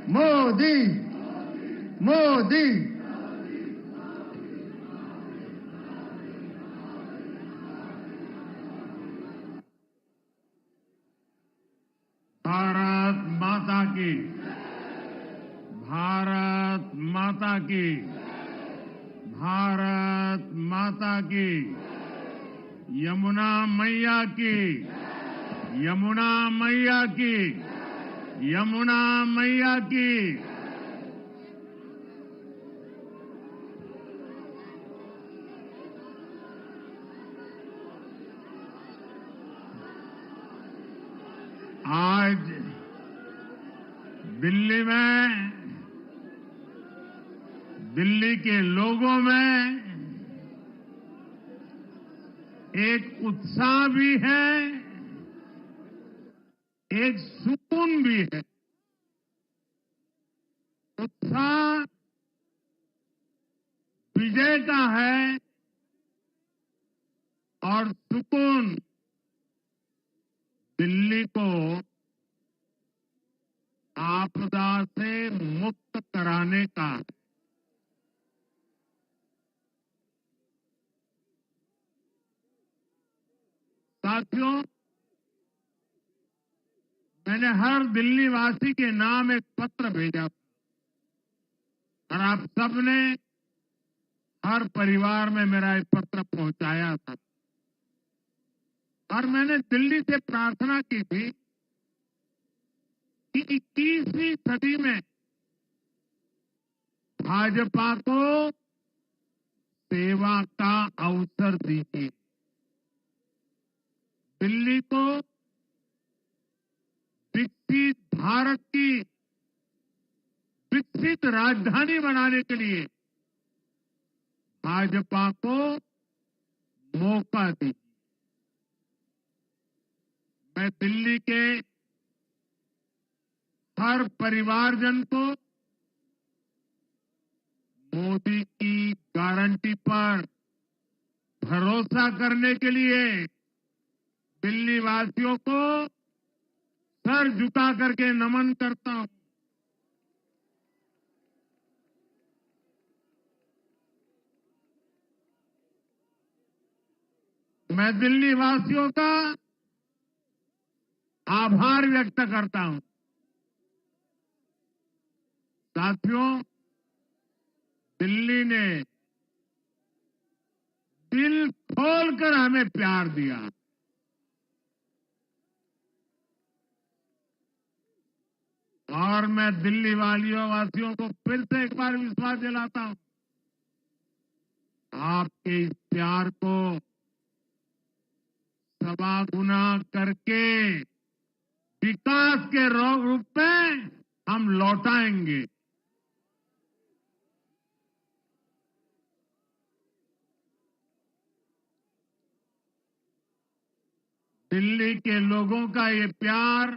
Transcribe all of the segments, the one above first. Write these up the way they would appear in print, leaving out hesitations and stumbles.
मोदी मोदी। भारत माता की, भारत माता की, भारत माता की, यमुना मैया की, यमुना मैया की, यमुना मैया की। आज दिल्ली में, दिल्ली के लोगों में एक उत्साह भी है, एक सुकून भी है। उत्साह विजय का है और सुकून दिल्ली को आपदा से मुक्त कराने का। साथियों, मैंने हर दिल्ली वासी के नाम एक पत्र भेजा और आप सबने हर परिवार में मेरा एक पत्र पहुंचाया था और मैंने दिल्ली से प्रार्थना की थी कि 21वीं सदी में भाजपा को सेवा का अवसर दीजिए, दिल्ली को विकसित भारत की विकसित राजधानी बनाने के लिए भाजपा को मौका दीजिए। मैं दिल्ली के हर परिवारजन को मोदी की गारंटी पर भरोसा करने के लिए दिल्ली वासियों को सर झुका करके नमन करता हूं। मैं दिल्ली वासियों का आभार व्यक्त करता हूं। साथियों, दिल्ली ने दिल खोलकर हमें प्यार दिया। और मैं दिल्ली वासियों को फिर से एक बार विश्वास दिलाता हूं, आपके इस प्यार को सवा गुना करके विकास के रूप में हम लौटाएंगे। दिल्ली के लोगों का ये प्यार,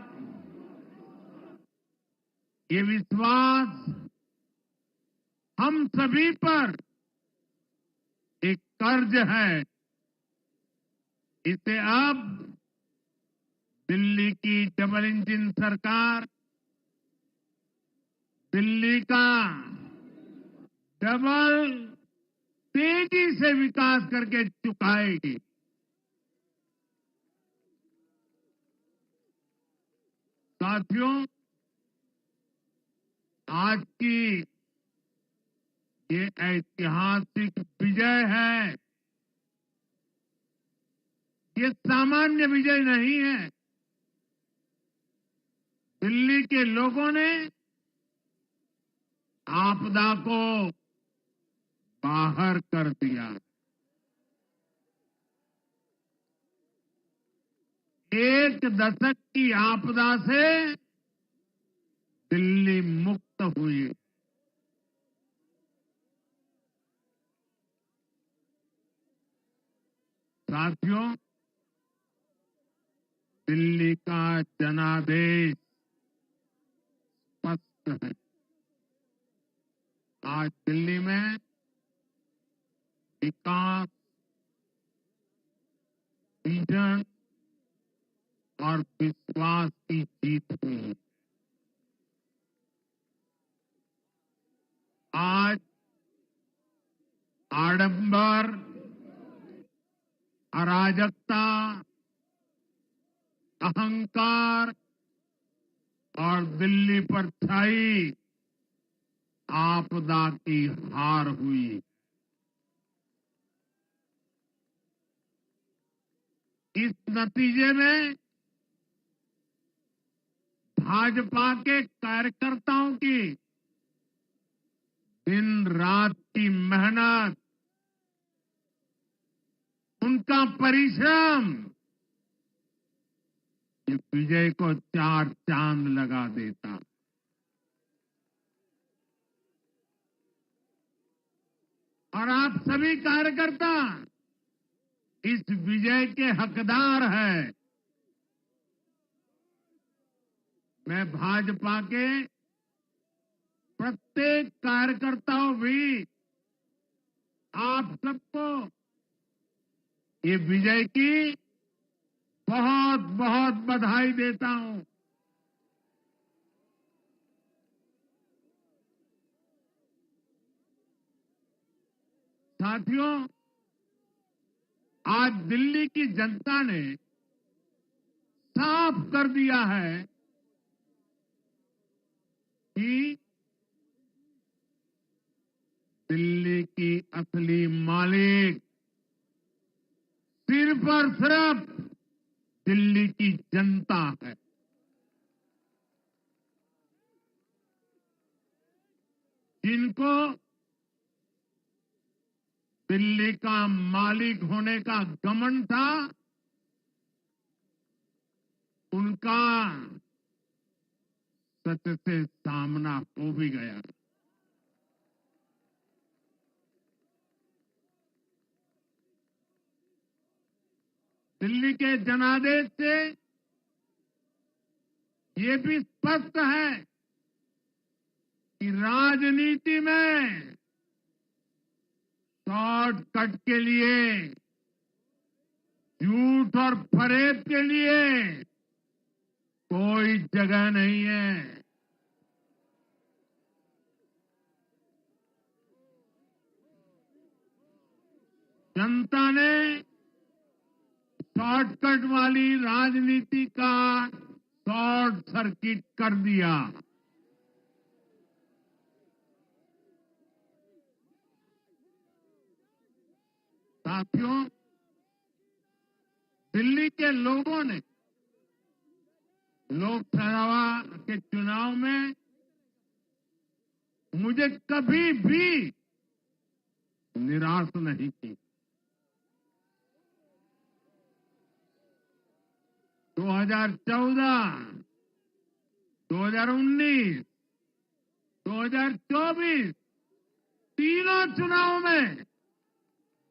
ये विश्वास हम सभी पर एक कर्ज है। इसे अब दिल्ली की डबल इंजन सरकार, दिल्ली का डबल तेजी से विकास करके चुकाएगी। साथियों, आज की ये ऐतिहासिक विजय है, ये सामान्य विजय नहीं है। दिल्ली के लोगों ने आपदा को बाहर कर दिया। एक दशक की आपदा से दिल्ली मुक्त हुई। साथियों, दिल्ली का जनादेश स्पष्ट है। आज दिल्ली में विकास, विजन और विश्वास की जीत हुई। आडंबर, अराजकता, अहंकार और दिल्ली पर छाई आपदा की हार हुई। इस नतीजे में भाजपा के कार्यकर्ताओं की दिन रात की मेहनत, उनका परिश्रम ये विजय को चार चांद लगा देता। और आप सभी कार्यकर्ता इस विजय के हकदार हैं। मैं भाजपा के प्रत्येक कार्यकर्ताओं भी आप सबको ये विजय की बहुत बहुत बधाई देता हूं। साथियों, आज दिल्ली की जनता ने साफ कर दिया है कि दिल्ली की असली मालिक सिर्फ और सिर्फ दिल्ली की जनता है। जिनको दिल्ली का मालिक होने का घमंड था, उनका सच से सामना हो भी गया। दिल्ली के जनादेश से ये भी स्पष्ट है कि राजनीति में शॉर्टकट के लिए, झूठ और फरेब के लिए कोई जगह नहीं है। जनता ने शॉर्टकट वाली राजनीति का शॉर्ट सर्किट कर दिया। साथियों, दिल्ली के लोगों ने लोकसभा के चुनाव में मुझे कभी भी निराश नहीं की। 2014, 2019, 2024 तीनों चुनाव में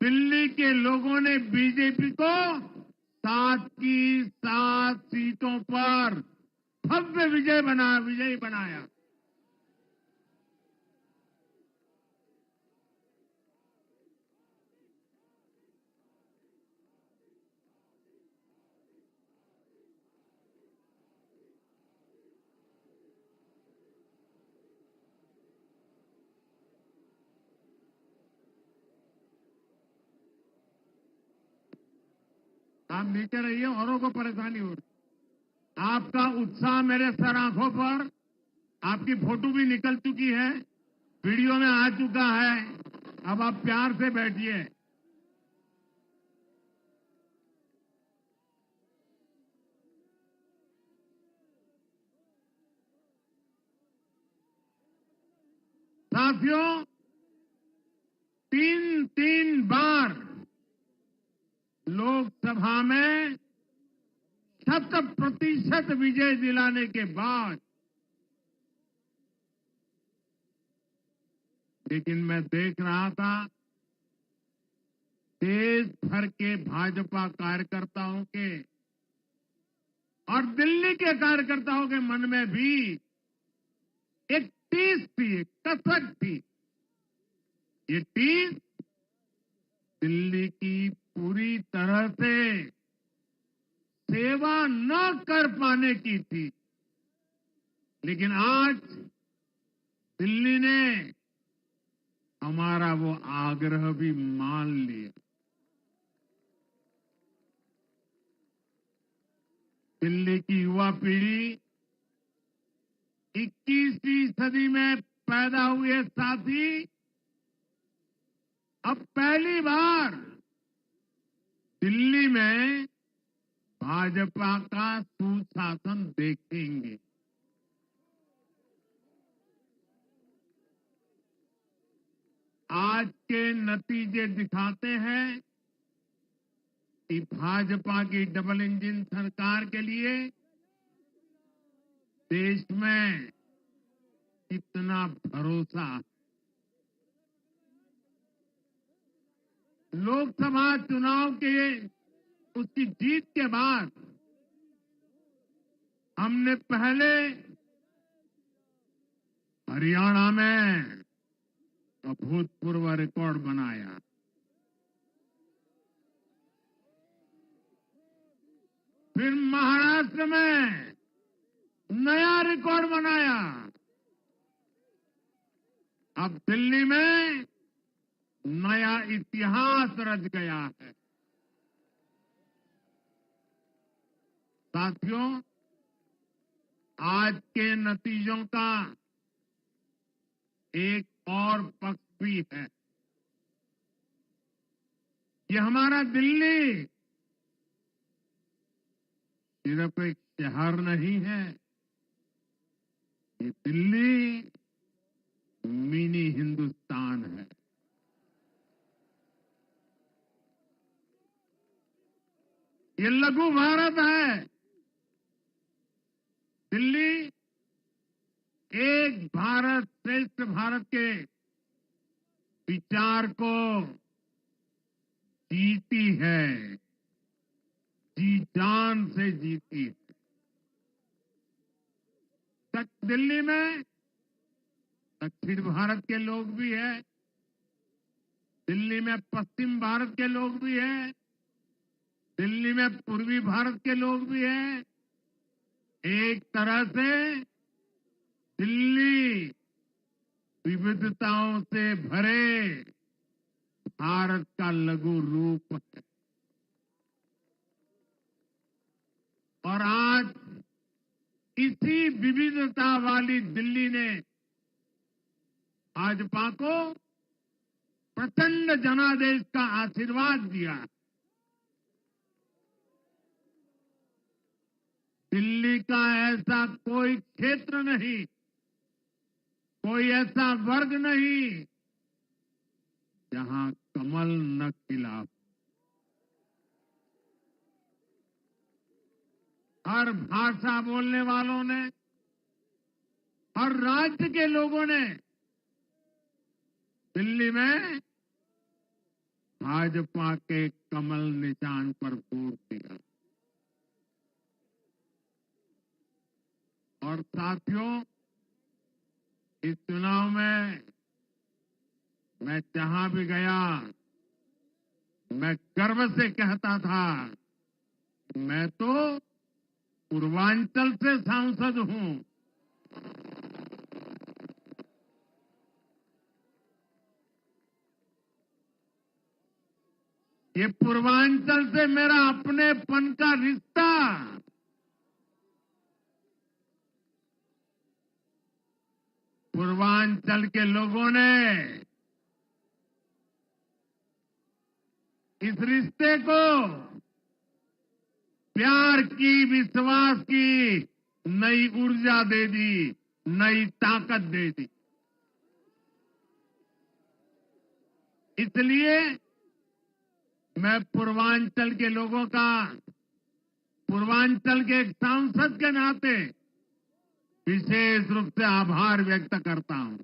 दिल्ली के लोगों ने बीजेपी को 7 की 7 सीटों पर भव्य विजयी बनाया। आप नीचे रहिए, औरों को परेशानी हो रही। आपका उत्साह मेरे सर आंखों पर, आपकी फोटो भी निकल चुकी है, वीडियो में आ चुका है। अब आप प्यार से बैठिए। साथियों, 3 बार लोकसभा में 100% विजय दिलाने के बाद, लेकिन मैं देख रहा था देश भर के भाजपा कार्यकर्ताओं के और दिल्ली के कार्यकर्ताओं के मन में भी एक टीस थी, एक कसक थी। ये टीस दिल्ली की पूरी तरह से सेवा न कर पाने की थी। लेकिन आज दिल्ली ने हमारा वो आग्रह भी मान लिया। दिल्ली की युवा पीढ़ी 21वीं सदी में पैदा हुए साथी अब पहली बार दिल्ली में भाजपा का सुशासन देखेंगे। आज के नतीजे दिखाते हैं कि भाजपा की डबल इंजन सरकार के लिए देश में कितना भरोसा है। लोकसभा चुनाव के उसकी जीत के बाद हमने पहले हरियाणा में अभूतपूर्व रिकॉर्ड बनाया, फिर महाराष्ट्र में नया रिकॉर्ड बनाया, अब दिल्ली में नया इतिहास रच गया है। साथियों, आज के नतीजों का एक और पक्ष भी है। ये हमारा दिल्ली सिर्फ एक शहर नहीं है, ये दिल्ली मिनी हिंदुस्तान है। ये लघु भारत है। दिल्ली एक भारत श्रेष्ठ भारत के विचार को जीती है, जी जान से जीती है। दिल्ली में दक्षिण भारत के लोग भी हैं, दिल्ली में पश्चिम भारत के लोग भी हैं, दिल्ली में पूर्वी भारत के लोग भी हैं। एक तरह से दिल्ली विविधताओं से भरे भारत का लघु रूप है। और आज इसी विविधता वाली दिल्ली ने भाजपा को प्रचंड जनादेश का आशीर्वाद दिया। दिल्ली का ऐसा कोई क्षेत्र नहीं, कोई ऐसा वर्ग नहीं जहां कमल न खिला हो। हर भाषा बोलने वालों ने, हर राज्य के लोगों ने दिल्ली में भाजपा के कमल निशान पर वोट दिया। और साथियों, इस चुनाव में मैं जहां भी गया, मैं गर्व से कहता था, मैं तो पूर्वांचल से सांसद हूं। ये पूर्वांचल से मेरा अपनेपन का रिश्ता, पूर्वांचल के लोगों ने इस रिश्ते को प्यार की, विश्वास की नई ऊर्जा दे दी, नई ताकत दे दी। इसलिए मैं पूर्वांचल के लोगों का, पूर्वांचल के एक सांसद के नाते विशेष रूप से आभार व्यक्त करता हूं।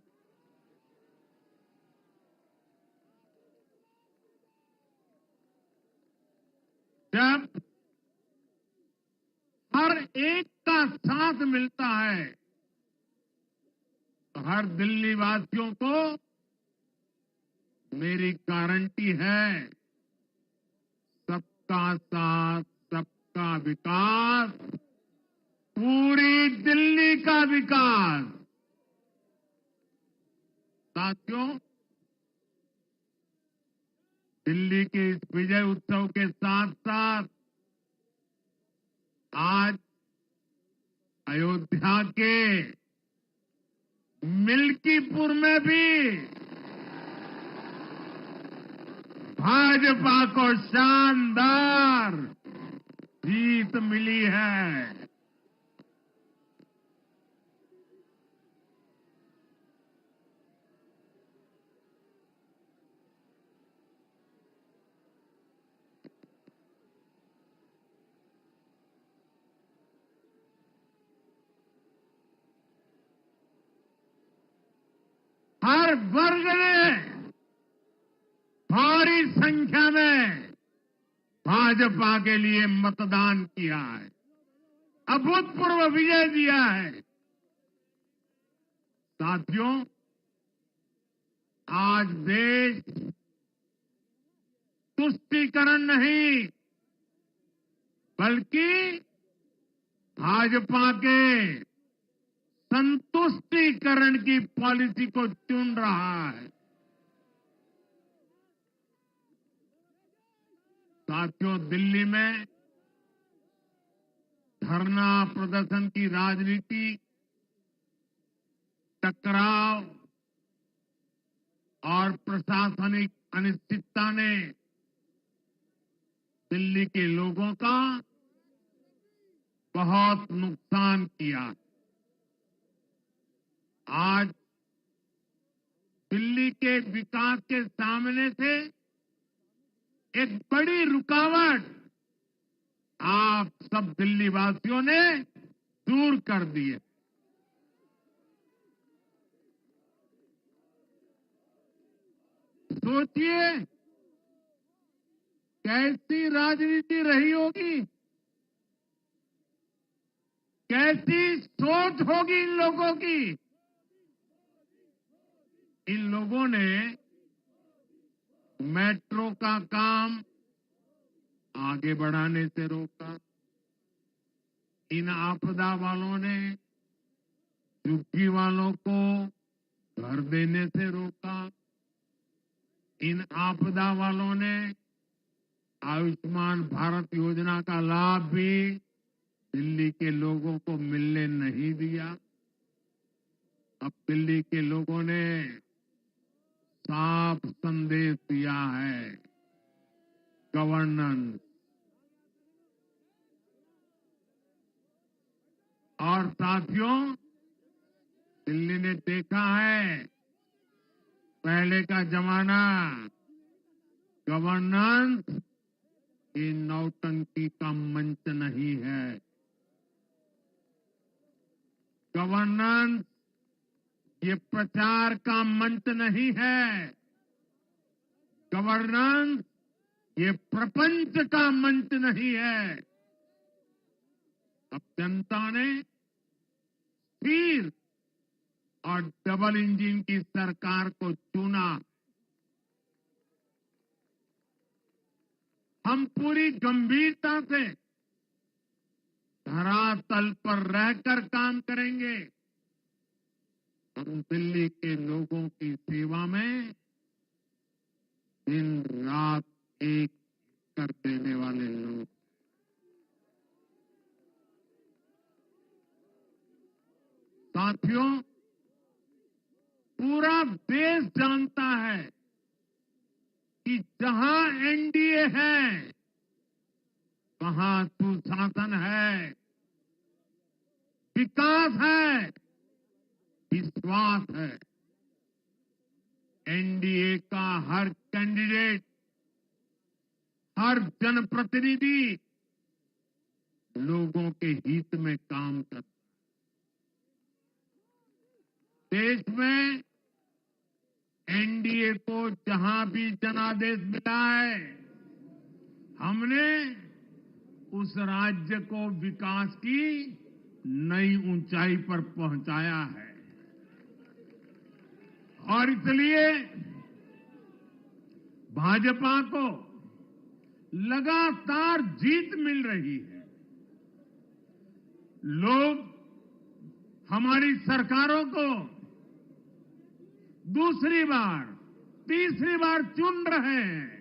जब हर एक का साथ मिलता है तो हर दिल्ली वासियों को मेरी गारंटी है, सबका साथ, सबका विकास, पूरी दिल्ली का विकास। साथियों, दिल्ली के इस विजय उत्सव के साथ साथ आज अयोध्या के मिल्कीपुर में भी भाजपा को शानदार जीत मिली है। हर वर्ग ने भारी संख्या में भाजपा के लिए मतदान किया है, अभूतपूर्व विजय दिया है। साथियों, आज देश तुष्टीकरण नहीं बल्कि भाजपा के संतुष्टीकरण की पॉलिसी को चुन रहा है। साथियों, दिल्ली में धरना प्रदर्शन की राजनीति, टकराव और प्रशासनिक अनिश्चितता ने दिल्ली के लोगों का बहुत नुकसान किया। आज दिल्ली के विकास के सामने से एक बड़ी रुकावट आप सब दिल्ली वासियों ने दूर कर दी है। सोचिए कैसी राजनीति रही होगी, कैसी सोच होगी इन लोगों की। इन लोगों ने मेट्रो का काम आगे बढ़ाने से रोका। इन आपदा वालों ने झुग्गी वालों को घर देने से रोका। इन आपदा वालों ने आयुष्मान भारत योजना का लाभ भी दिल्ली के लोगों को मिलने नहीं दिया। अब दिल्ली के लोगों ने साफ संदेश दिया है, गवर्नेंस। और साथियों, दिल्ली ने देखा है पहले का जमाना, गवर्नेंस ये नौटंकी का मंच नहीं है। गवर्नेंस ये प्रचार का मंच नहीं है। गवर्नेंस ये प्रपंच का मंच नहीं है। अब जनता ने स्थिर और डबल इंजन की सरकार को चुना। हम पूरी गंभीरता से धरातल पर रहकर काम करेंगे। हम दिल्ली के लोगों की सेवा में दिन रात एक कर देने वाले लोग। साथियों, पूरा देश जानता है कि जहां एनडीए है वहां सुशासन है, विकास है, विश्वास है। एनडीए का हर कैंडिडेट, हर जनप्रतिनिधि लोगों के हित में काम करता है। देश में एनडीए को जहां भी जनादेश मिला है, हमने उस राज्य को विकास की नई ऊंचाई पर पहुंचाया है। और इसलिए भाजपा को लगातार जीत मिल रही है। लोग हमारी सरकारों को दूसरी बार, तीसरी बार चुन रहे हैं।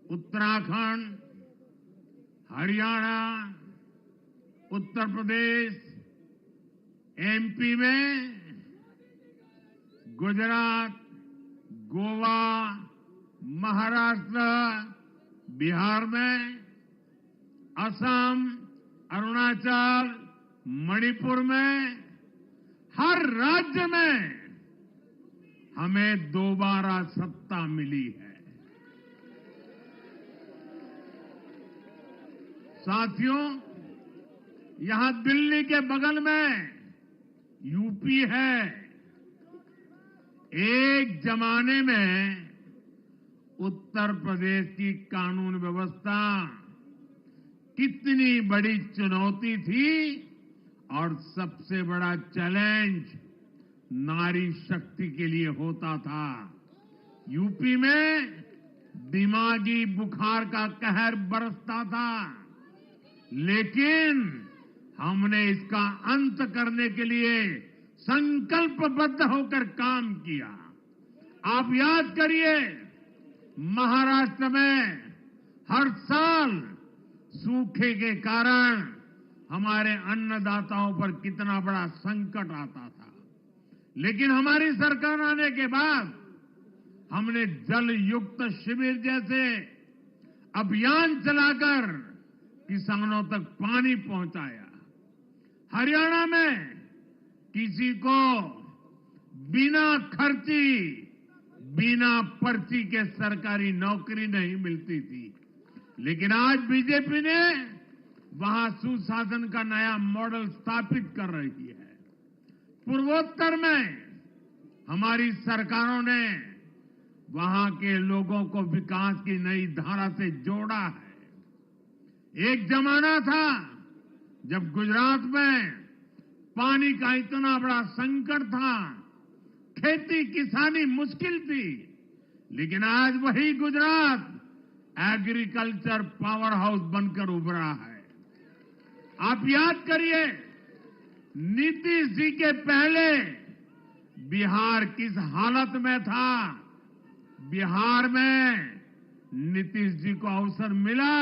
उत्तराखंड, हरियाणा, उत्तर प्रदेश, एमपी में, गुजरात, गोवा, महाराष्ट्र, बिहार में, असम, अरुणाचल, मणिपुर में, हर राज्य में हमें दोबारा सत्ता मिली है। साथियों, यहां दिल्ली के बगल में यूपी है। एक जमाने में उत्तर प्रदेश की कानून व्यवस्था कितनी बड़ी चुनौती थी और सबसे बड़ा चैलेंज नारी शक्ति के लिए होता था। यूपी में दिमागी बुखार का कहर बरसता था, लेकिन हमने इसका अंत करने के लिए संकल्पबद्ध होकर काम किया। आप याद करिए, महाराष्ट्र में हर साल सूखे के कारण हमारे अन्नदाताओं पर कितना बड़ा संकट आता था, लेकिन हमारी सरकार आने के बाद हमने जल युक्त शिविर जैसे अभियान चलाकर किसानों तक पानी पहुंचाया। हरियाणा में किसी को बिना खर्ची, बिना पर्ची के सरकारी नौकरी नहीं मिलती थी, लेकिन आज बीजेपी ने वहां सुशासन का नया मॉडल स्थापित कर रही है। पूर्वोत्तर में हमारी सरकारों ने वहां के लोगों को विकास की नई धारा से जोड़ा है। एक जमाना था जब गुजरात में पानी का इतना बड़ा संकट था, खेती किसानी मुश्किल थी, लेकिन आज वही गुजरात एग्रीकल्चर पावर हाउस बनकर उभरा है। आप याद करिए, नीतीश जी के पहले बिहार किस हालत में था। बिहार में नीतीश जी को अवसर मिला।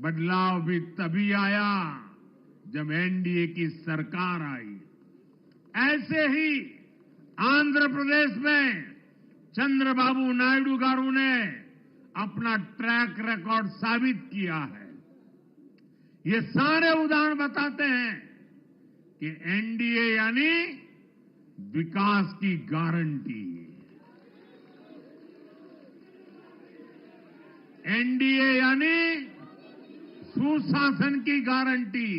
बदलाव भी तभी आया जब एनडीए की सरकार आई। ऐसे ही आंध्र प्रदेश में चंद्रबाबू नायडू गारू ने अपना ट्रैक रिकॉर्ड साबित किया है। ये सारे उदाहरण बताते हैं कि एनडीए यानी विकास की गारंटी। एनडीए यानी सुशासन की गारंटी।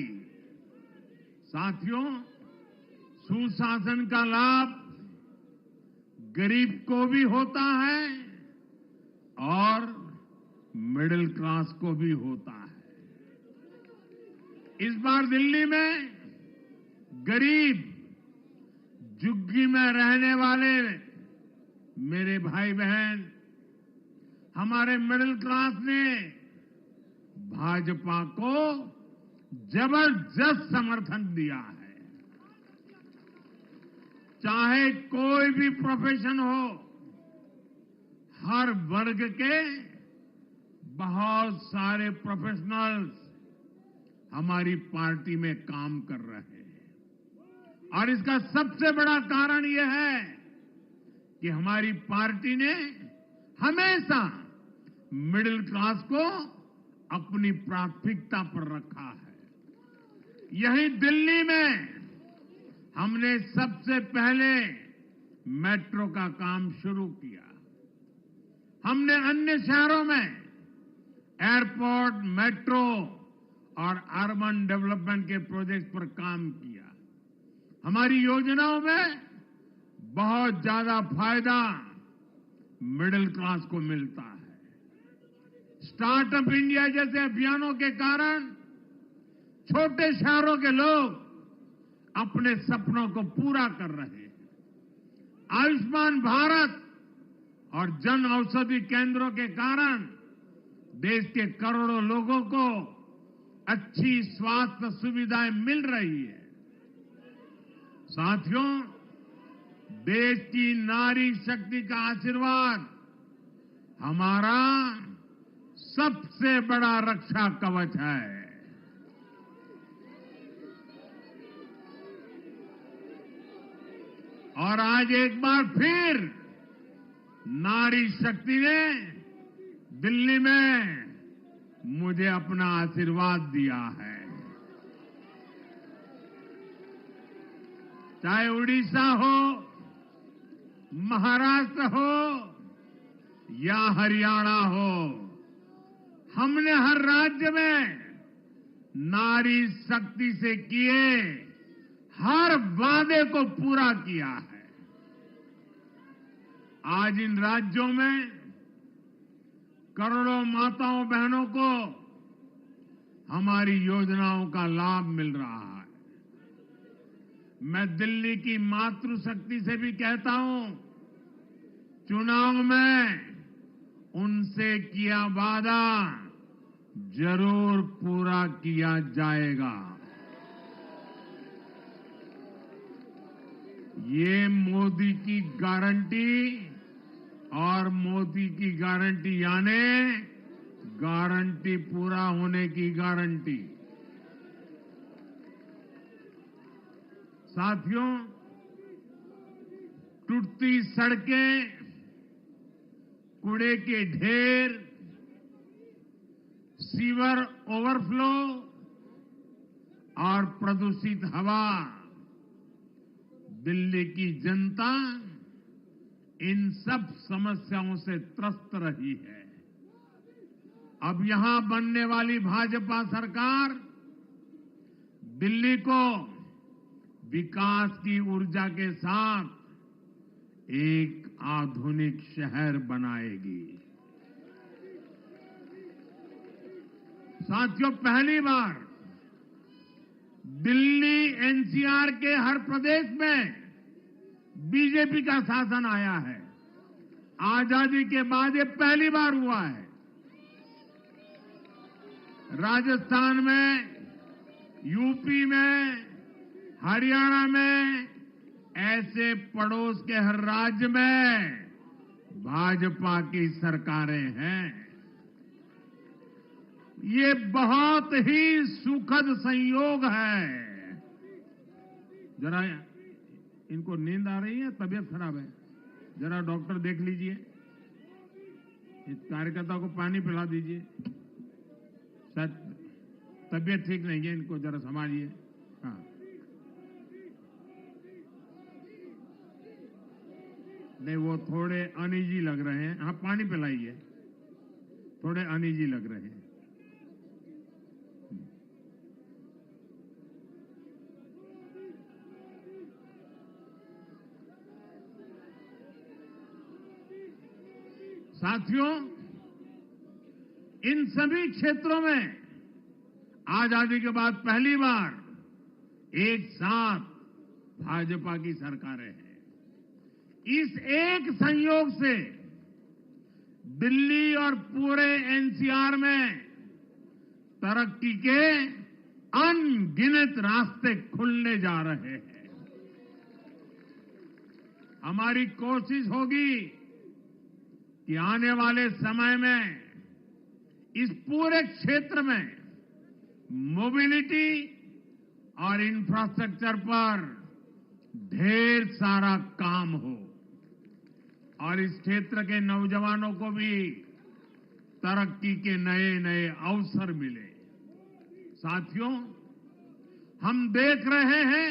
साथियों, सुशासन का लाभ गरीब को भी होता है और मिडिल क्लास को भी होता है। इस बार दिल्ली में गरीब, झुग्गी में रहने वाले मेरे भाई बहन, हमारे मिडिल क्लास ने भाजपा को जबरदस्त समर्थन दिया है। चाहे कोई भी प्रोफेशन हो, हर वर्ग के बहुत सारे प्रोफेशनल्स हमारी पार्टी में काम कर रहे हैं। और इसका सबसे बड़ा कारण यह है कि हमारी पार्टी ने हमेशा मिडिल क्लास को अपनी प्राथमिकता पर रखा है। यही दिल्ली में हमने सबसे पहले मेट्रो का काम शुरू किया। हमने अन्य शहरों में एयरपोर्ट, मेट्रो और अर्बन डेवलपमेंट के प्रोजेक्ट पर काम किया। हमारी योजनाओं में बहुत ज्यादा फायदा मिडिल क्लास को मिलता है। स्टार्टअप इंडिया जैसे अभियानों के कारण छोटे शहरों के लोग अपने सपनों को पूरा कर रहे हैं। आयुष्मान भारत और जन औषधि केंद्रों के कारण देश के करोड़ों लोगों को अच्छी स्वास्थ्य सुविधाएं मिल रही है। साथियों, देश की नारी शक्ति का आशीर्वाद हमारा सबसे बड़ा रक्षा कवच है। और आज एक बार फिर नारी शक्ति ने दिल्ली में मुझे अपना आशीर्वाद दिया है। चाहे उड़ीसा हो, महाराष्ट्र हो या हरियाणा हो, हमने हर राज्य में नारी शक्ति से किए हर वादे को पूरा किया है। आज इन राज्यों में करोड़ों माताओं बहनों को हमारी योजनाओं का लाभ मिल रहा है। मैं दिल्ली की मातृशक्ति से भी कहता हूं, चुनाव में उनसे किया वादा जरूर पूरा किया जाएगा। ये मोदी की गारंटी और मोदी की गारंटी यानी गारंटी पूरा होने की गारंटी। साथियों, टूटती सड़कें, कूड़े के ढेर, सीवर ओवरफ्लो और प्रदूषित हवा, दिल्ली की जनता इन सब समस्याओं से त्रस्त रही है। अब यहां बनने वाली भाजपा सरकार दिल्ली को विकास की ऊर्जा के साथ एक आधुनिक शहर बनाएगी। साथियों, पहली बार दिल्ली एनसीआर के हर प्रदेश में बीजेपी का शासन आया है। आजादी के बाद ये पहली बार हुआ है। राजस्थान में, यूपी में, हरियाणा में, ऐसे पड़ोस के हर राज्य में भाजपा की सरकारें हैं। ये बहुत ही सुखद संयोग है। जरा इनको नींद आ रही है, तबीयत खराब है, जरा डॉक्टर देख लीजिए। इस कार्यकर्ता को पानी पिला दीजिए, शायद तबीयत ठीक नहीं है, इनको जरा संभालिए। हाँ, नहीं वो थोड़े अनईजी लग रहे हैं। हाँ, पानी पिलाइए, थोड़े अनईजी लग रहे हैं। साथियों, इन सभी क्षेत्रों में आजादी के बाद पहली बार एक साथ भाजपा की सरकारें हैं। इस एक संयोग से दिल्ली और पूरे एनसीआर में तरक्की के अनगिनत रास्ते खुलने जा रहे हैं। हमारी कोशिश होगी कि आने वाले समय में इस पूरे क्षेत्र में मोबिलिटी और इंफ्रास्ट्रक्चर पर ढेर सारा काम हो और इस क्षेत्र के नौजवानों को भी तरक्की के नए नए अवसर मिले। साथियों, हम देख रहे हैं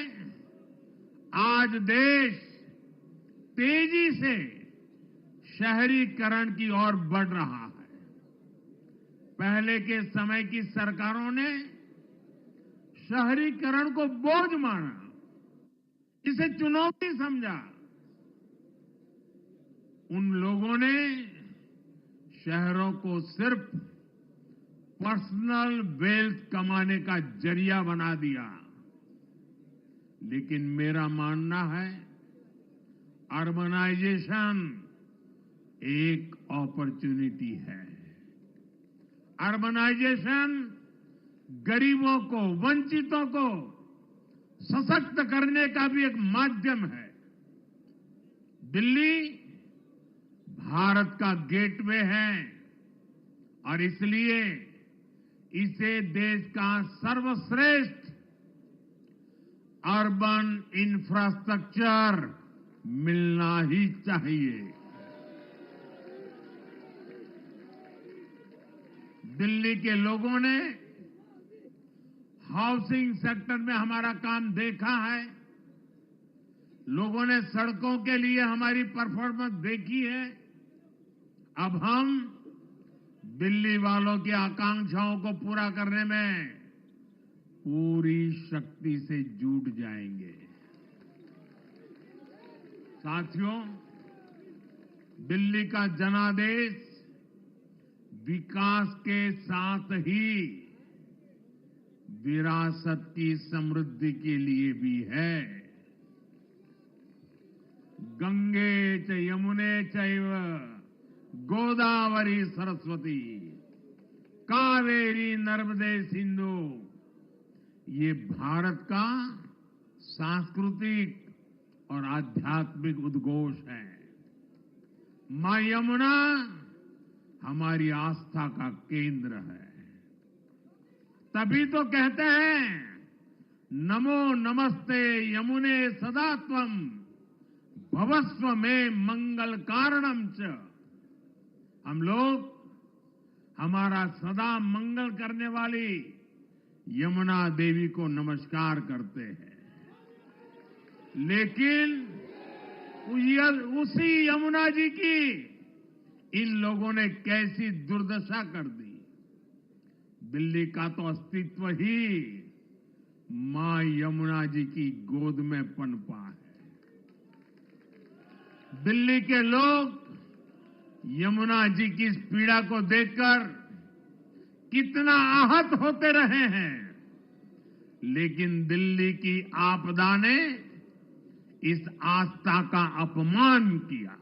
आज देश तेजी से शहरीकरण की ओर बढ़ रहा है। पहले के समय की सरकारों ने शहरीकरण को बोझ माना, इसे चुनौती समझा। उन लोगों ने शहरों को सिर्फ पर्सनल वेल्थ कमाने का जरिया बना दिया। लेकिन मेरा मानना है अर्बनाइजेशन एक अपॉर्चुनिटी है। अर्बनाइजेशन गरीबों को, वंचितों को सशक्त करने का भी एक माध्यम है। दिल्ली भारत का गेटवे है और इसलिए इसे देश का सर्वश्रेष्ठ अर्बन इंफ्रास्ट्रक्चर मिलना ही चाहिए। दिल्ली के लोगों ने हाउसिंग सेक्टर में हमारा काम देखा है, लोगों ने सड़कों के लिए हमारी परफॉर्मेंस देखी है। अब हम दिल्ली वालों की आकांक्षाओं को पूरा करने में पूरी शक्ति से जुट जाएंगे। साथियों, दिल्ली का जनादेश विकास के साथ ही विरासत की समृद्धि के लिए भी है। गंगे च यमुने चैव गोदावरी सरस्वती कावेरी नर्मदे सिंधु, ये भारत का सांस्कृतिक और आध्यात्मिक उद्घोष है। मां यमुना हमारी आस्था का केंद्र है। तभी तो कहते हैं नमो नमस्ते यमुने सदा त्वं भवस्व में मंगल कारणम च। हम लोग हमारा सदा मंगल करने वाली यमुना देवी को नमस्कार करते हैं, लेकिन उसी यमुना जी की इन लोगों ने कैसी दुर्दशा कर दी। दिल्ली का तो अस्तित्व ही मां यमुना जी की गोद में पनपा है। दिल्ली के लोग यमुना जी की इस पीड़ा को देखकर कितना आहत होते रहे हैं, लेकिन दिल्ली की आपदा ने इस आस्था का अपमान किया।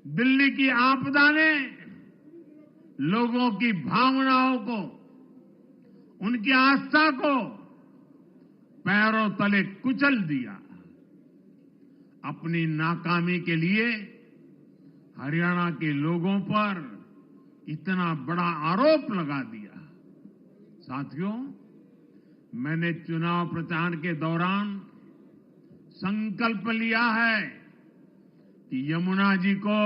दिल्ली की आपदा ने लोगों की भावनाओं को, उनकी आस्था को पैरों तले कुचल दिया। अपनी नाकामी के लिए हरियाणा के लोगों पर इतना बड़ा आरोप लगा दिया। साथियों, मैंने चुनाव प्रचार के दौरान संकल्प लिया है कि यमुना जी को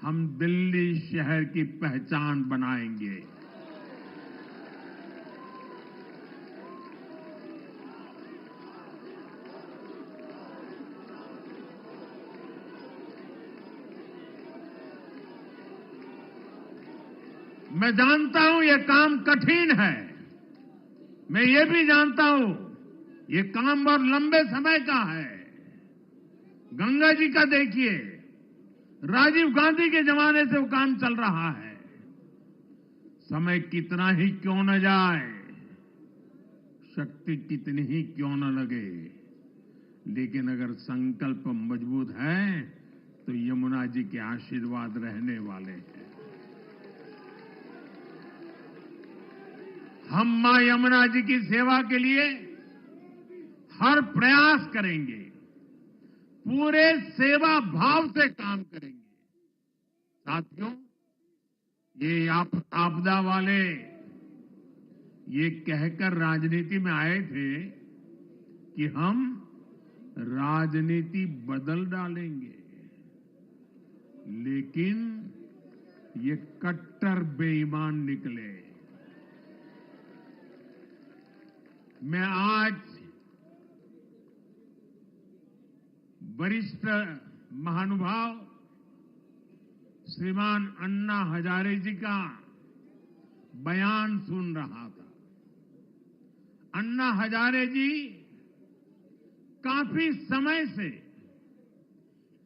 हम दिल्ली शहर की पहचान बनाएंगे। मैं जानता हूं ये काम कठिन है, मैं ये भी जानता हूं ये काम बहुत लंबे समय का है। गंगा जी का देखिए, राजीव गांधी के जमाने से वो काम चल रहा है। समय कितना ही क्यों न जाए, शक्ति कितनी ही क्यों न लगे, लेकिन अगर संकल्प मजबूत है तो यमुना जी के आशीर्वाद रहने वाले हैं। हम मां यमुना जी की सेवा के लिए हर प्रयास करेंगे, पूरे सेवा भाव से काम करेंगे। साथियों, ये आपदा वाले ये कहकर राजनीति में आए थे कि हम राजनीति बदल डालेंगे, लेकिन ये कट्टर बेईमान निकले। मैं आज वरिष्ठ महानुभाव श्रीमान अन्ना हजारे जी का बयान सुन रहा था। अन्ना हजारे जी काफी समय से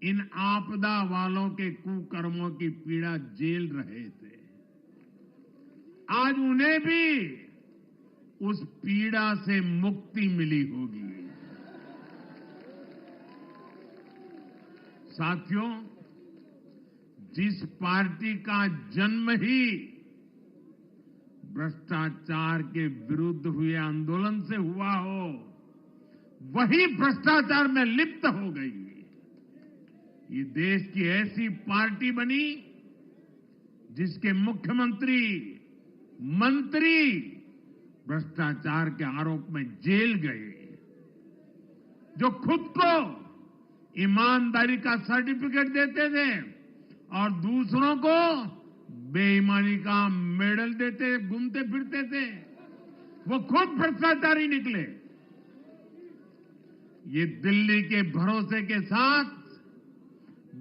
इन आपदा वालों के कुकर्मों की पीड़ा झेल रहे थे। आज उन्हें भी उस पीड़ा से मुक्ति मिली होगी। साथियों, जिस पार्टी का जन्म ही भ्रष्टाचार के विरुद्ध हुए आंदोलन से हुआ हो, वही भ्रष्टाचार में लिप्त हो गई। ये देश की ऐसी पार्टी बनी जिसके मुख्यमंत्री, मंत्री भ्रष्टाचार के आरोप में जेल गए, जो खुद को ईमानदारी का सर्टिफिकेट देते थे और दूसरों को बेईमानी का मेडल देते घूमते फिरते थे, वो खुद भ्रष्टाचारी निकले। ये दिल्ली के भरोसे के साथ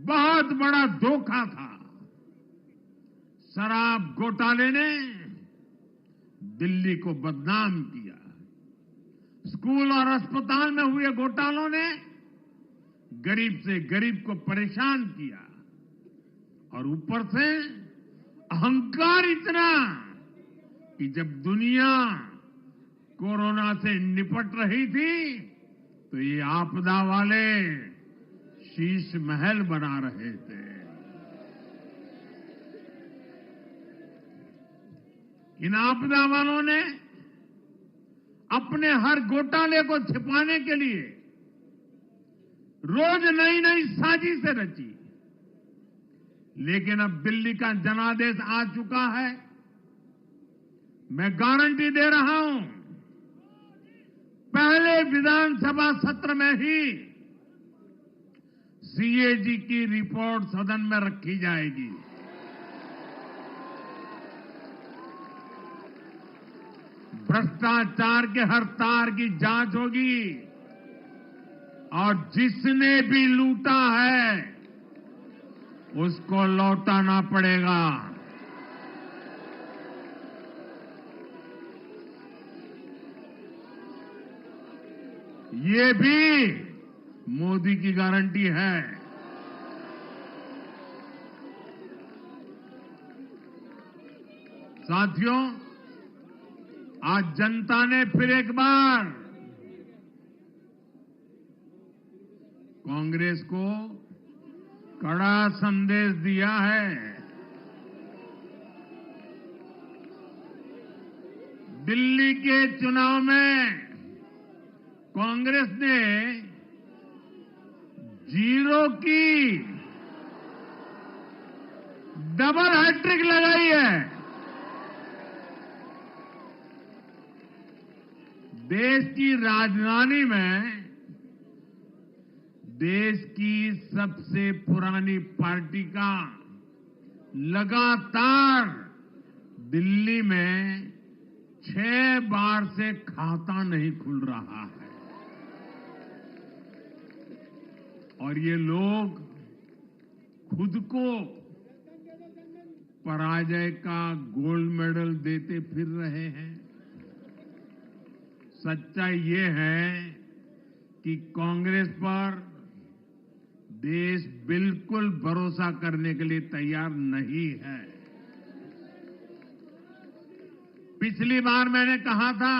बहुत बड़ा धोखा था। शराब घोटाले ने दिल्ली को बदनाम किया। स्कूल और अस्पताल में हुए घोटालों ने गरीब से गरीब को परेशान किया और ऊपर से अहंकार इतना कि जब दुनिया कोरोना से निपट रही थी तो ये आपदा वाले शीश महल बना रहे थे। इन आपदा वालों ने अपने हर घोटाले को छिपाने के लिए रोज नई नई साजिशें रची, लेकिन अब दिल्ली का जनादेश आ चुका है। मैं गारंटी दे रहा हूं, पहले विधानसभा सत्र में ही सीएजी की रिपोर्ट सदन में रखी जाएगी। भ्रष्टाचार के हर तार की जांच होगी और जिसने भी लूटा है उसको लौटाना पड़ेगा। ये भी मोदी की गारंटी है। साथियों, आज जनता ने फिर एक बार कांग्रेस को कड़ा संदेश दिया है। दिल्ली के चुनाव में कांग्रेस ने 0 की डबल हैट्रिक लगाई है। देश की राजधानी में देश की सबसे पुरानी पार्टी का लगातार दिल्ली में 6 बार से खाता नहीं खुल रहा है और ये लोग खुद को पराजय का गोल्ड मेडल देते फिर रहे हैं। सच्चाई ये है कि कांग्रेस पर देश बिल्कुल भरोसा करने के लिए तैयार नहीं है। पिछली बार मैंने कहा था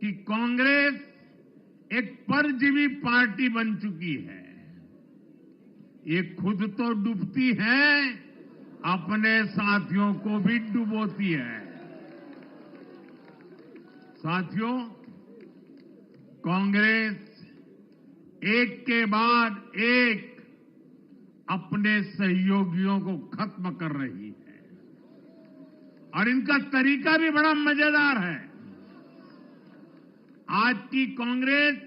कि कांग्रेस एक परजीवी पार्टी बन चुकी है। ये खुद तो डूबती है, अपने साथियों को भी डुबोती है। साथियों, कांग्रेस एक के बाद एक अपने सहयोगियों को खत्म कर रही है और इनका तरीका भी बड़ा मजेदार है। आज की कांग्रेस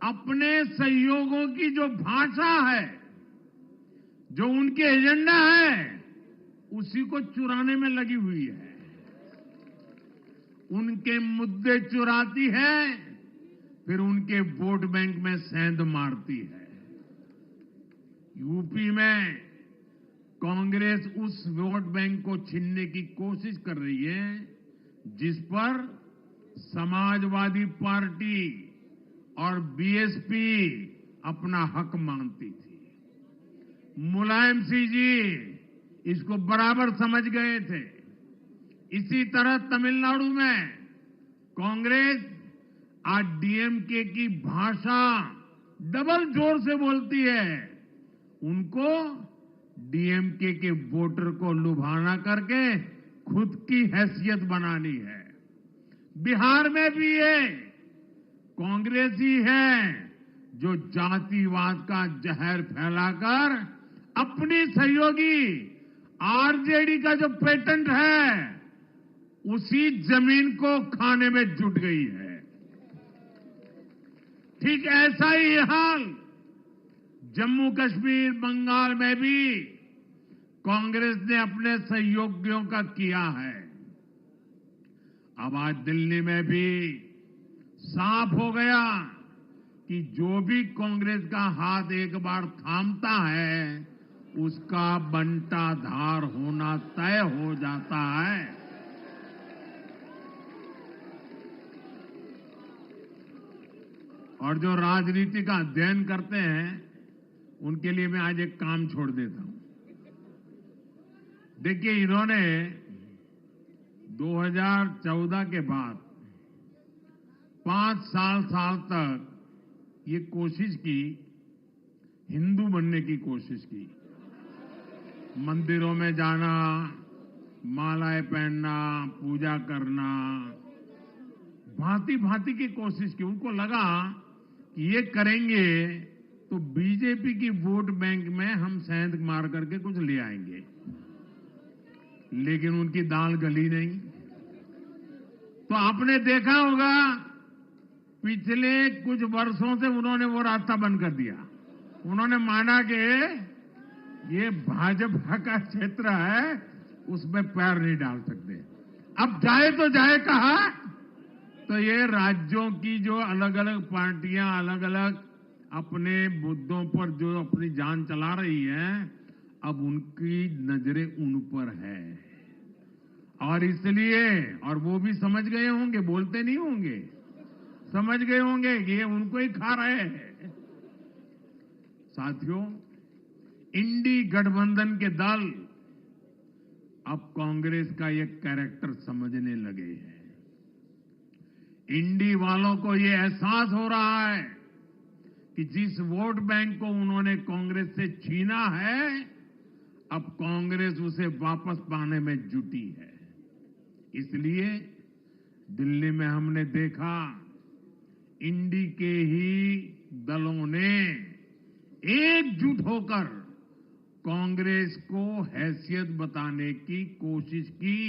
अपने सहयोगियों की जो भाषा है, जो उनके एजेंडा है, उसी को चुराने में लगी हुई है। उनके मुद्दे चुराती है, फिर उनके वोट बैंक में सेंध मारती है। यूपी में कांग्रेस उस वोट बैंक को छीनने की कोशिश कर रही है जिस पर समाजवादी पार्टी और बीएसपी अपना हक मानती थी। मुलायम सिंह जी इसको बराबर समझ गए थे। इसी तरह तमिलनाडु में कांग्रेस आज डीएमके की भाषा डबल जोर से बोलती है। उनको डीएमके के वोटर को लुभाना करके खुद की हैसियत बनानी है। बिहार में भी ये कांग्रेस ही है जो जातिवाद का जहर फैलाकर अपनी सहयोगी आरजेडी का जो पेटेंट है उसी जमीन को खाने में जुट गई है। ठीक ऐसा ही हाल जम्मू कश्मीर, बंगाल में भी कांग्रेस ने अपने सहयोगियों का किया है। अब आज दिल्ली में भी साफ हो गया कि जो भी कांग्रेस का हाथ एक बार थामता है उसका बंटाधार होना तय हो जाता है। और जो राजनीति का अध्ययन करते हैं उनके लिए मैं आज एक काम छोड़ देता हूं। देखिए, इन्होंने 2014 के बाद 5 साल तक ये कोशिश की, हिंदू बनने की कोशिश की। मंदिरों में जाना, मालाएं पहनना, पूजा करना, भांति भांति की कोशिश की। उनको लगा कि ये करेंगे तो बीजेपी की वोट बैंक में हम सेंध मार करके कुछ ले आएंगे, लेकिन उनकी दाल गली नहीं। तो आपने देखा होगा पिछले कुछ वर्षों से उन्होंने वो रास्ता बंद कर दिया। उन्होंने माना कि ये भाजपा का क्षेत्र है, उसमें पैर नहीं डाल सकते। अब जाए तो जाए कहा, तो ये राज्यों की जो अलग अलग पार्टियां अलग अलग अपने मुद्दों पर जो अपनी जान चला रही हैं, अब उनकी नजरें उन पर है। और इसलिए, और वो भी समझ गए होंगे, बोलते नहीं होंगे, समझ गए होंगे कि ये उनको ही खा रहे हैं। साथियों, इंडी गठबंधन के दल अब कांग्रेस का ये कैरेक्टर समझने लगे हैं। इंडी वालों को ये एहसास हो रहा है कि जिस वोट बैंक को उन्होंने कांग्रेस से छीना है, अब कांग्रेस उसे वापस पाने में जुटी है। इसलिए दिल्ली में हमने देखा इंडी के ही दलों ने एकजुट होकर कांग्रेस को हैसियत बताने की कोशिश की,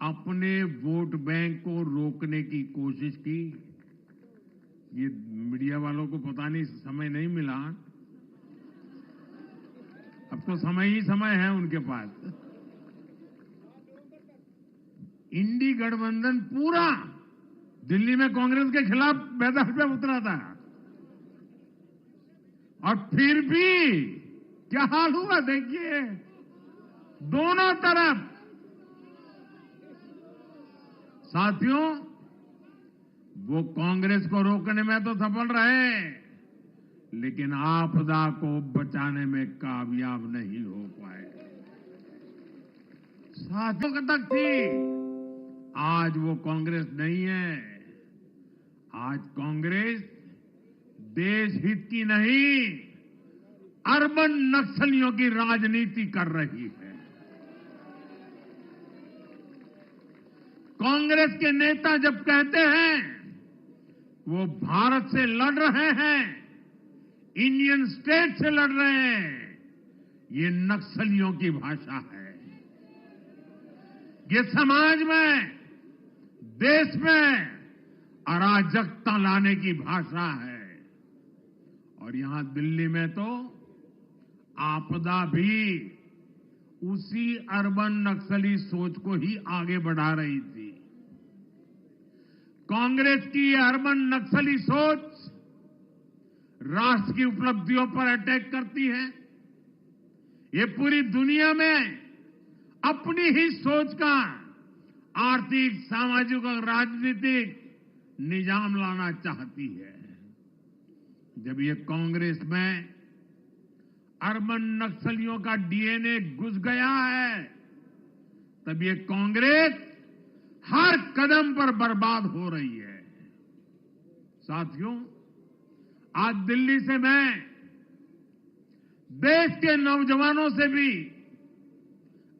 अपने वोट बैंक को रोकने की कोशिश की। ये मीडिया वालों को पता नहीं समय नहीं मिला, अब तो समय ही समय है उनके पास। इंडी गठबंधन पूरा दिल्ली में कांग्रेस के खिलाफ मैदान पे उतरा था, और फिर भी क्या हाल हुआ देखिए, दोनों तरफ। साथियों, वो कांग्रेस को रोकने में तो सफल रहे, लेकिन आपदा को बचाने में कामयाब नहीं हो पाए। साथियों तक थी, आज वो कांग्रेस नहीं है। आज कांग्रेस देश हित की नहीं, अर्बन नक्सलियों की राजनीति कर रही है। कांग्रेस के नेता जब कहते हैं वो भारत से लड़ रहे हैं, इंडियन स्टेट से लड़ रहे हैं, ये नक्सलियों की भाषा है। ये समाज में, देश में अराजकता लाने की भाषा है। और यहां दिल्ली में तो आपदा भी उसी अर्बन नक्सली सोच को ही आगे बढ़ा रही थी। कांग्रेस की ये अर्बन नक्सली सोच राष्ट्र की उपलब्धियों पर अटैक करती है। ये पूरी दुनिया में अपनी ही सोच का आर्थिक, सामाजिक और राजनीतिक निजाम लाना चाहती है। जब ये कांग्रेस में अर्बन नक्सलियों का डीएनए घुस गया है, तब ये कांग्रेस हर कदम पर बर्बाद हो रही है। साथियों, आज दिल्ली से मैं देश के नौजवानों से भी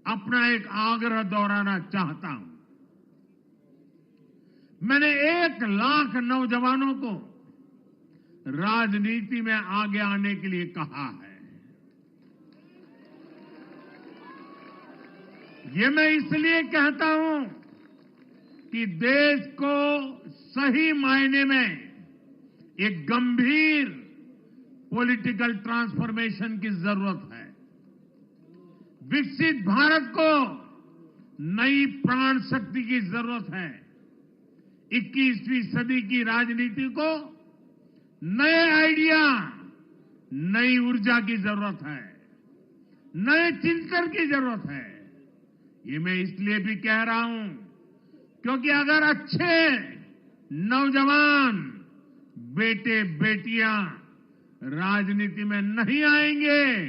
अपना एक आग्रह दोहराना चाहता हूं। मैंने 1 लाख नौजवानों को राजनीति में आगे आने के लिए कहा है। ये मैं इसलिए कहता हूं कि देश को सही मायने में एक गंभीर पॉलिटिकल ट्रांसफॉर्मेशन की जरूरत है। विकसित भारत को नई प्राण शक्ति की जरूरत है। 21वीं सदी की राजनीति को नए आइडिया, नई ऊर्जा की जरूरत है, नए चिंतन की जरूरत है। ये मैं इसलिए भी कह रहा हूं क्योंकि अगर अच्छे नौजवान बेटे बेटियां राजनीति में नहीं आएंगे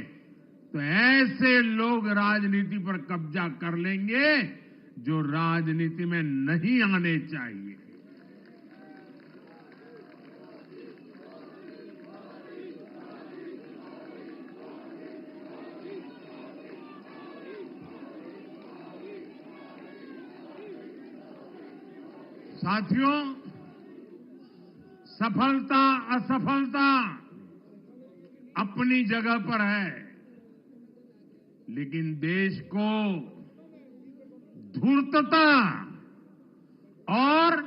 तो ऐसे लोग राजनीति पर कब्जा कर लेंगे जो राजनीति में नहीं आने चाहिए। साथियों, सफलता असफलता अपनी जगह पर है, लेकिन देश को धूर्तता और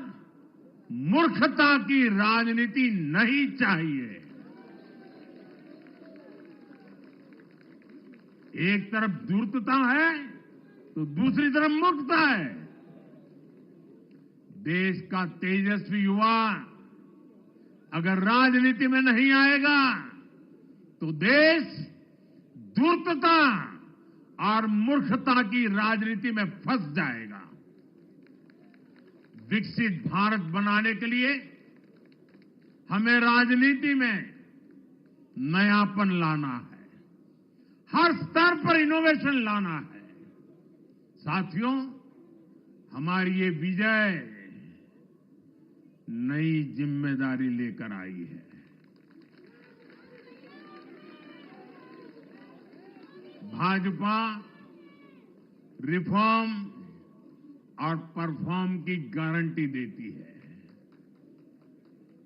मूर्खता की राजनीति नहीं चाहिए। एक तरफ धूर्तता है तो दूसरी तरफ मूर्खता है। देश का तेजस्वी युवा अगर राजनीति में नहीं आएगा तो देश धूर्तता और मूर्खता की राजनीति में फंस जाएगा। विकसित भारत बनाने के लिए हमें राजनीति में नयापन लाना है, हर स्तर पर इनोवेशन लाना है। साथियों, हमारी ये विजय नई जिम्मेदारी लेकर आई है। भाजपा रिफॉर्म और परफॉर्म की गारंटी देती है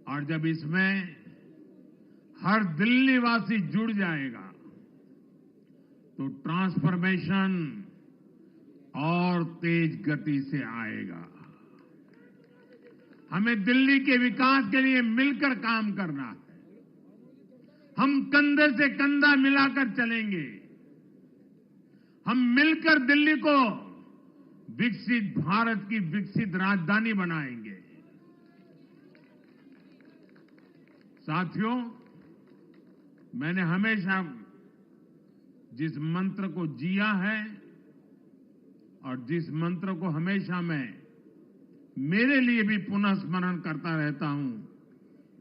और जब इसमें हर दिल्ली वासी जुड़ जाएगा तो ट्रांसफॉर्मेशन और तेज गति से आएगा। हमें दिल्ली के विकास के लिए मिलकर काम करना है। हम कंधे से कंधा मिलाकर चलेंगे। हम मिलकर दिल्ली को विकसित भारत की विकसित राजधानी बनाएंगे। साथियों, मैंने हमेशा जिस मंत्र को जिया है और जिस मंत्र को हमेशा मैं मेरे लिए भी पुनः स्मरण करता रहता हूं,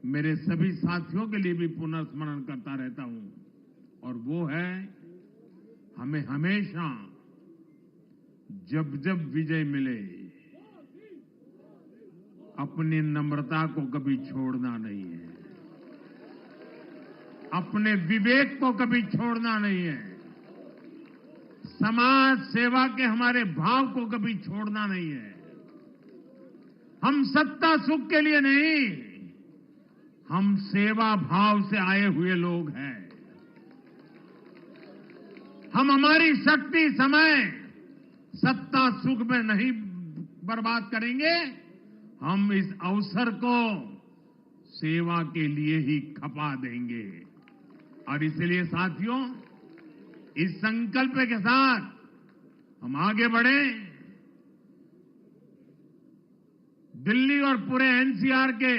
मेरे सभी साथियों के लिए भी पुनः स्मरण करता रहता हूं, और वो है हमें हमेशा जब जब विजय मिले अपनी नम्रता को कभी छोड़ना नहीं है, अपने विवेक को कभी छोड़ना नहीं है, समाज सेवा के हमारे भाव को कभी छोड़ना नहीं है। हम सत्ता सुख के लिए नहीं, हम सेवा भाव से आए हुए लोग हैं। हम हमारी शक्ति समय सत्ता सुख में नहीं बर्बाद करेंगे, हम इस अवसर को सेवा के लिए ही खपा देंगे। और इसलिए साथियों, इस संकल्प के साथ हम आगे बढ़े। दिल्ली और पूरे एनसीआर के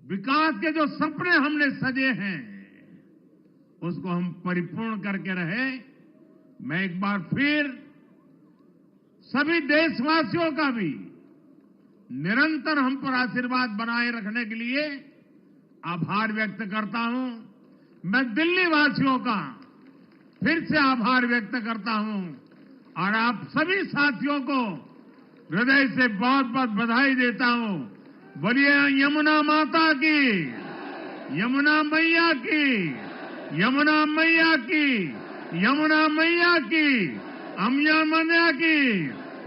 विकास के जो सपने हमने सजे हैं उसको हम परिपूर्ण करके रहे। मैं एक बार फिर सभी देशवासियों का भी निरंतर हम पर आशीर्वाद बनाए रखने के लिए आभार व्यक्त करता हूं। मैं दिल्ली वासियों का फिर से आभार व्यक्त करता हूं और आप सभी साथियों को हृदय से बहुत बहुत बधाई देता हूं। बोलिए यमुना माता की, यमुना मैया की, यमुना मैया की, यमुना मैया की, अम्या मैया की,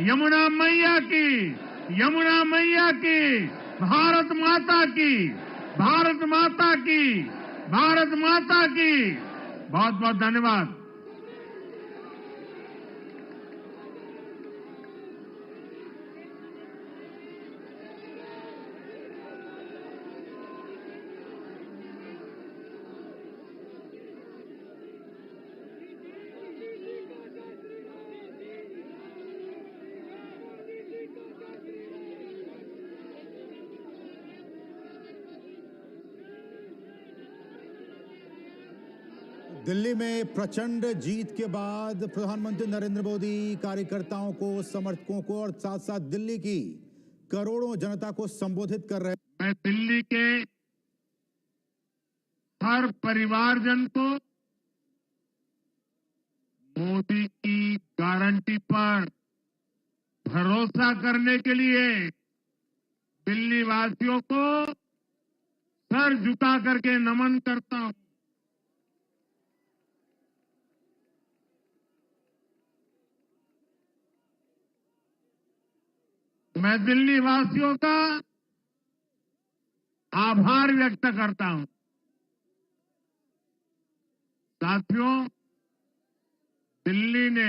यमुना मैया की, यमुना मैया की, भारत माता की, भारत माता की, भारत माता की। बहुत बहुत धन्यवाद। दिल्ली में प्रचंड जीत के बाद प्रधानमंत्री नरेंद्र मोदी कार्यकर्ताओं को, समर्थकों को और साथ साथ दिल्ली की करोड़ों जनता को संबोधित कर रहे हैं। मैं दिल्ली के हर परिवारजन को मोदी की गारंटी पर भरोसा करने के लिए दिल्ली वासियों को सर झुका करके नमन करता हूं। मैं दिल्ली वासियों का आभार व्यक्त करता हूं। साथियों, दिल्ली ने